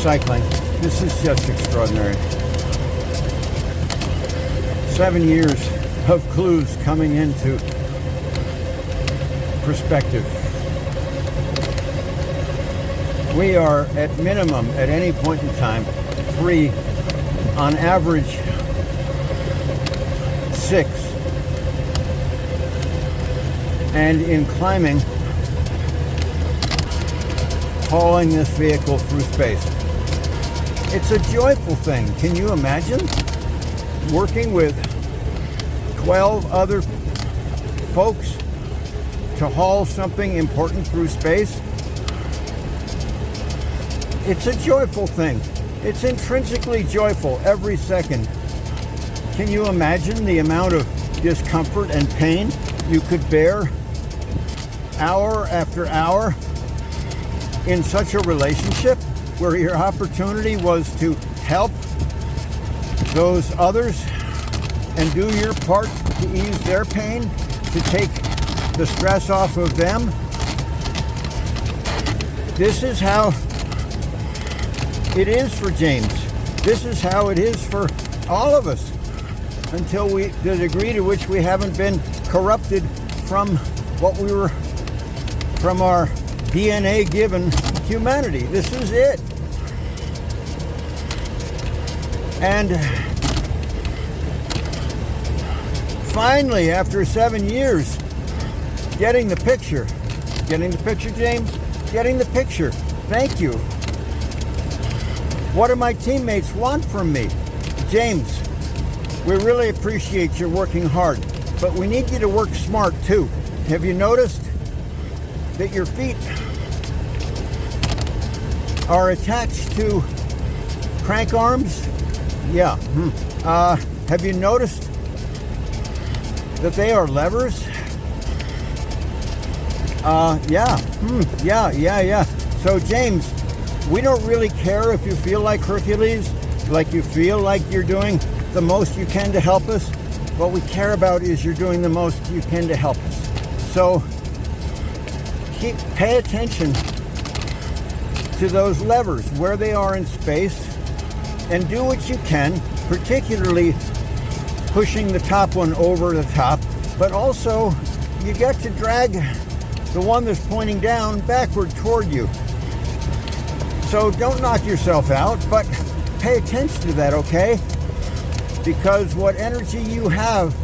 cycling. This is just extraordinary. 7 years of clues coming into perspective. We are at minimum at any point in time free on average 6, and in climbing, hauling this vehicle through space. It's a joyful thing. Can you imagine working with 12 other folks to haul something important through space? It's a joyful thing. It's intrinsically joyful every second. Can you imagine the amount of discomfort and pain you could bear hour after hour in such a relationship where your opportunity was to help those others and do your part to ease their pain, to take the stress off of them? This is how it is for James. This is how it is for all of us, until the degree to which we haven't been corrupted from what we were, from our DNA given humanity. This is it. And finally, after 7 years, getting the picture. Getting the picture, James? Getting the picture. Thank you. What do my teammates want from me? James, we really appreciate your working hard, but we need you to work smart too. Have you noticed that your feet are attached to crank arms? Yeah. Have you noticed that they are levers? Yeah. So James, we don't really care if you feel like Hercules, like you feel like you're doing the most you can to help us. What we care about is you're doing the most you can to help us. So pay attention to those levers, where they are in space, and do what you can, particularly pushing the top one over the top, but also you get to drag the one that's pointing down backward toward you. So don't knock yourself out, but pay attention to that, okay? Because what energy you have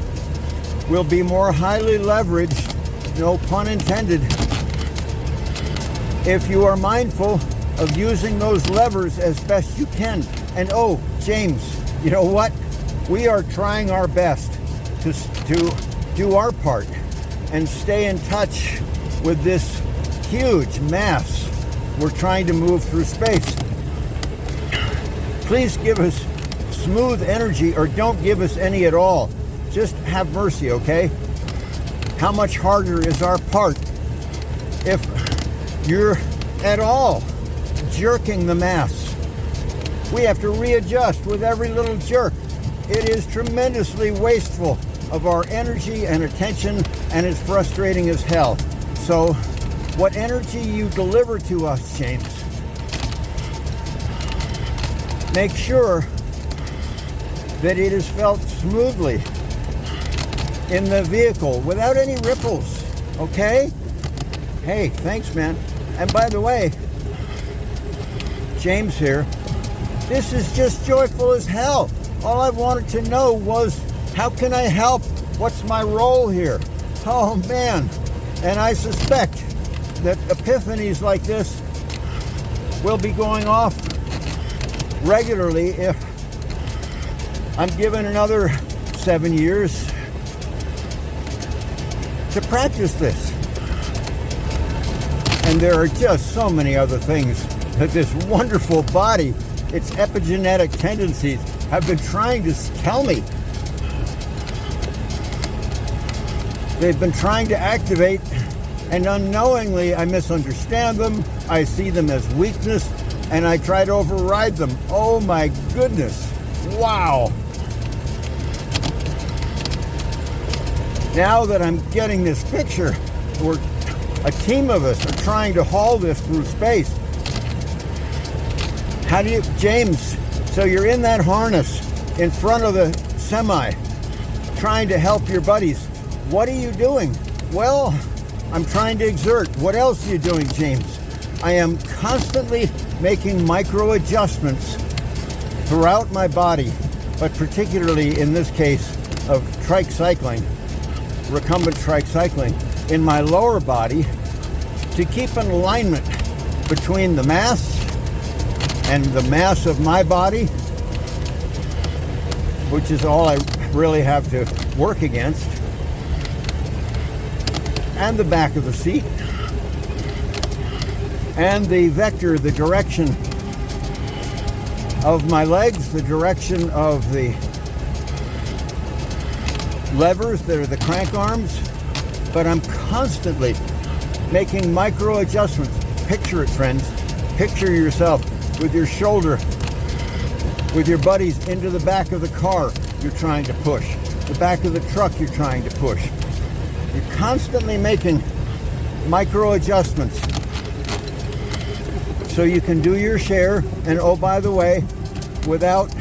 will be more highly leveraged, no pun intended, if you are mindful of using those levers as best you can. And oh, James, you know what? We are trying our best to do our part and stay in touch with this huge mass we're trying to move through space. Please give us smooth energy, or don't give us any at all. Just have mercy, okay? How much harder is our part if you're at all jerking the mass? We have to readjust with every little jerk. It is tremendously wasteful of our energy and attention, and it's frustrating as hell. So what energy you deliver to us, James, make sure that it is felt smoothly in the vehicle without any ripples, okay? Hey, thanks, man. And by the way, James here, this is just joyful as hell. All I wanted to know was, how can I help? What's my role here? Oh, man. And I suspect that epiphanies like this will be going off regularly if I'm given another 7 years to practice this. And there are just so many other things that this wonderful body, its epigenetic tendencies, have been trying to tell me. They've been trying to activate, and unknowingly I misunderstand them. I see them as weakness, and I try to override them. Oh my goodness. Wow. Now that I'm getting this picture, a team of us are trying to haul this through space. How do you, James, so you're in that harness in front of the semi trying to help your buddies. What are you doing? Well, I'm trying to exert. What else are you doing, James? I am constantly making micro adjustments throughout my body, but particularly in this case of tricycling, recumbent tricycling, in my lower body to keep an alignment between the mass and the mass of my body, which is all I really have to work against, and the back of the seat, and the vector, the direction of my legs, the direction of the levers that are the crank arms. But I'm constantly making micro adjustments. Picture it, friends. Picture yourself with your shoulder, with your buddies into the back of the car you're trying to push, the back of the truck you're trying to push. You're constantly making micro adjustments so you can do your share, and oh, by the way, without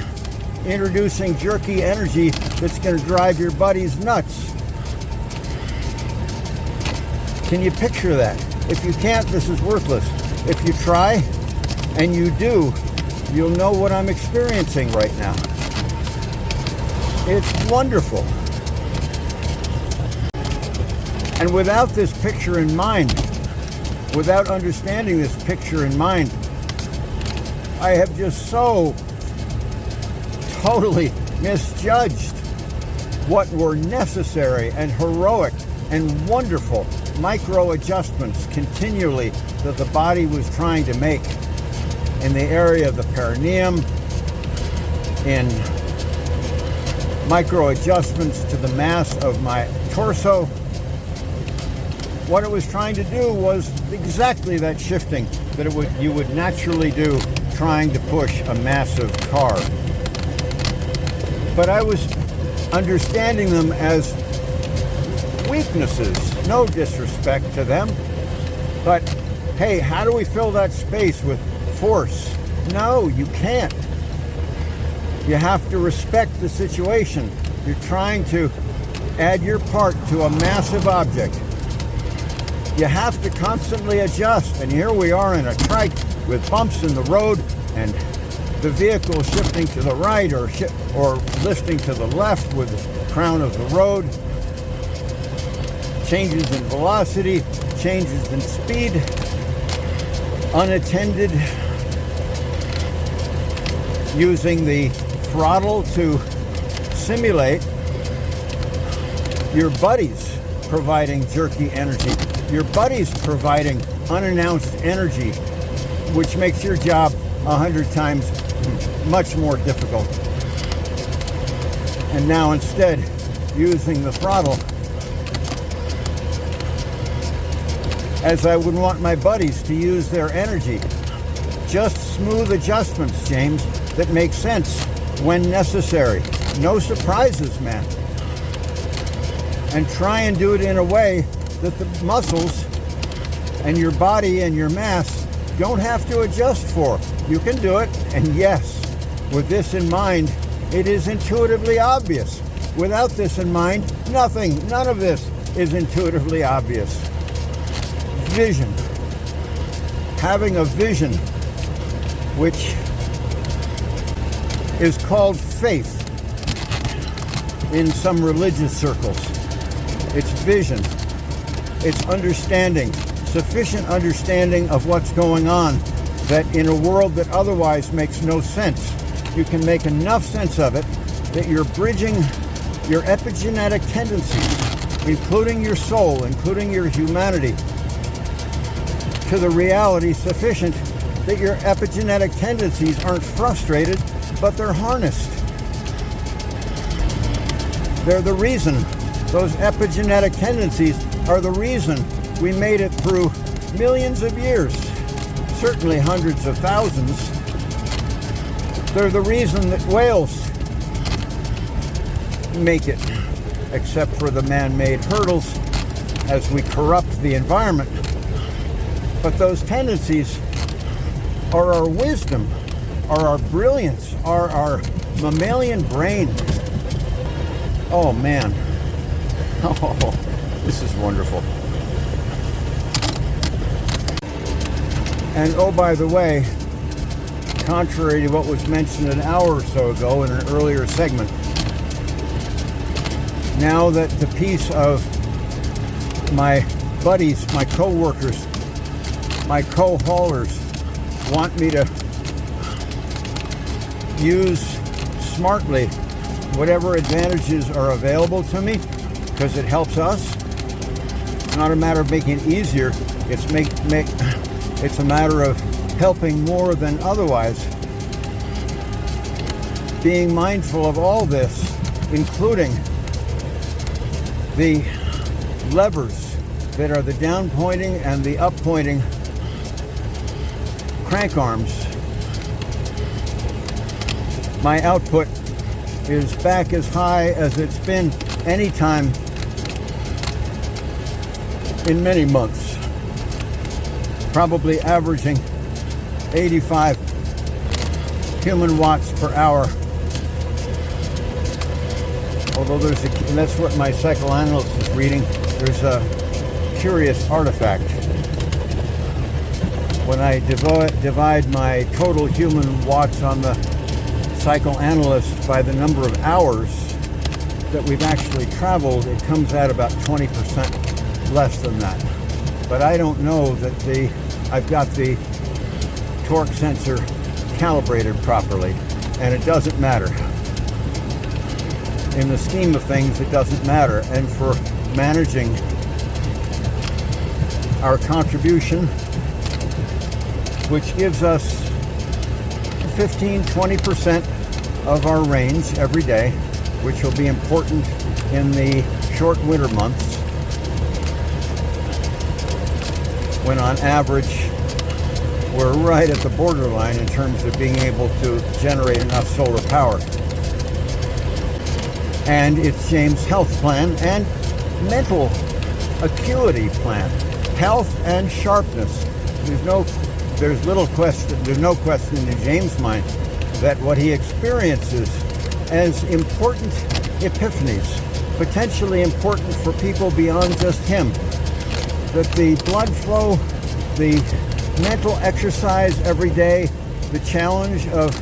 introducing jerky energy that's going to drive your buddies nuts. Can you picture that? If you can't, this is worthless. If you try, and you do, you'll know what I'm experiencing right now. It's wonderful. And without this picture in mind, without understanding this picture in mind, I have just so totally misjudged what were necessary and heroic and wonderful micro adjustments continually that the body was trying to make in the area of the perineum, in micro adjustments to the mass of my torso. What it was trying to do was exactly that shifting that you would naturally do trying to push a massive car. But I was understanding them as weaknesses. No disrespect to them. But hey, how do we fill that space with force? No, you can't. You have to respect the situation. You're trying to add your part to a massive object. You have to constantly adjust. And here we are in a trike with bumps in the road and the vehicle shifting to the right or lifting to the left with the crown of the road. Changes in velocity, changes in speed, unattended, using the throttle to simulate your buddies providing jerky energy, your buddies providing unannounced energy, which makes your job 100 times much more difficult. And now instead, using the throttle as I would want my buddies to use their energy. Just smooth adjustments, James, that make sense when necessary. No surprises, man. And try and do it in a way that the muscles and your body and your mass don't have to adjust for. You can do it, and yes, with this in mind, it is intuitively obvious. Without this in mind, none of this is intuitively obvious. Vision. Having a vision, which is called faith in some religious circles. It's vision. It's understanding, sufficient understanding of what's going on, that in a world that otherwise makes no sense, you can make enough sense of it that you're bridging your epigenetic tendencies, including your soul, including your humanity, to the reality sufficient that your epigenetic tendencies aren't frustrated, but they're harnessed. They're the reason. Those epigenetic tendencies are the reason we made it through millions of years, certainly hundreds of thousands. They're the reason that whales make it, except for the man-made hurdles as we corrupt the environment. But those tendencies are our wisdom. are our brilliance, are our mammalian brain. Oh man. Oh, this is wonderful. And oh, by the way, contrary to what was mentioned an hour or so ago in an earlier segment, now that the piece of my buddies, my co-workers, my co-haulers want me to use smartly whatever advantages are available to me, because it helps us. It's not a matter of making it easier, it's a matter of helping more than otherwise. Being mindful of all this, including the levers that are the down pointing and the up pointing crank arms. My output is back as high as it's been any time in many months, probably averaging 85 human watts per hour. Although that's what my psychoanalyst is reading, there's a curious artifact. When I divide my total human watts on the psychoanalyst by the number of hours that we've actually traveled, it comes out about 20% less than that. But I don't know that I've got the torque sensor calibrated properly, and it doesn't matter. In the scheme of things, it doesn't matter. And for managing our contribution, which gives us 15-20% of our range every day, which will be important in the short winter months, when on average we're right at the borderline in terms of being able to generate enough solar power. And it's James' health plan and mental acuity plan. Health and sharpness. There's no question in James' mind that what he experiences as important epiphanies, potentially important for people beyond just him, that the blood flow, the mental exercise every day, the challenge of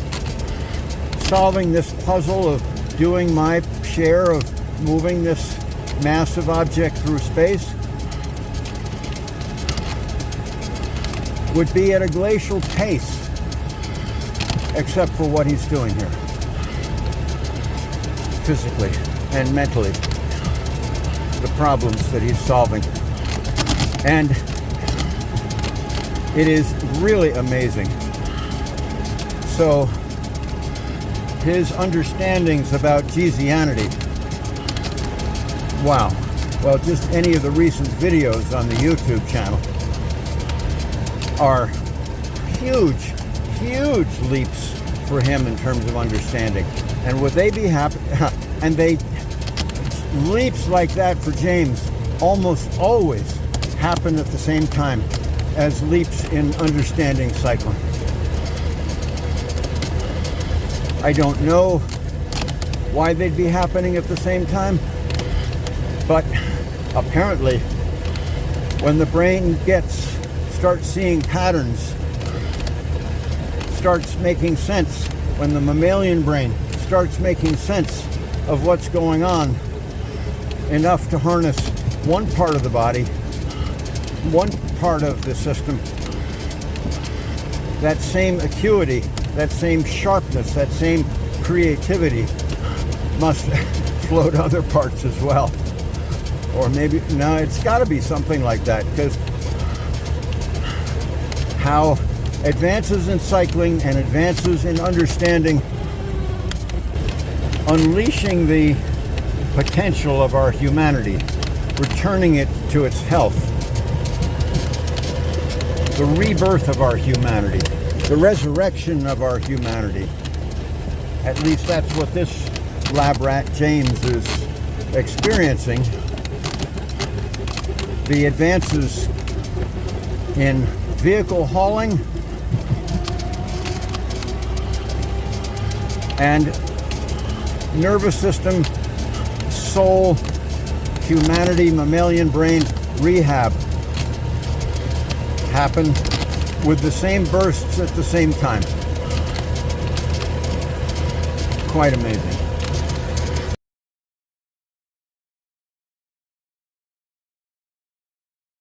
solving this puzzle of doing my share of moving this massive object through space would be at a glacial pace, except for what he's doing here, physically and mentally, the problems that he's solving. And it is really amazing. So his understandings about Jesuianity, wow. Well, just any of the recent videos on the YouTube channel are huge leaps for him in terms of understanding. And would they be happy? And leaps like that for James almost always happen at the same time as leaps in understanding cycling. I don't know why they'd be happening at the same time, but apparently when the brain starts seeing patterns, starts making sense, when the mammalian brain starts making sense of what's going on, enough to harness one part of the body, one part of the system, that same acuity, that same sharpness, that same creativity must flow to other parts as well. Or maybe, no, it's got to be something like that, because how advances in cycling and advances in understanding, unleashing the potential of our humanity, returning it to its health, the rebirth of our humanity, the resurrection of our humanity. At least that's what this lab rat James is experiencing. The advances in vehicle hauling and nervous system, soul, humanity, mammalian brain rehab happen with the same bursts at the same time. Quite amazing.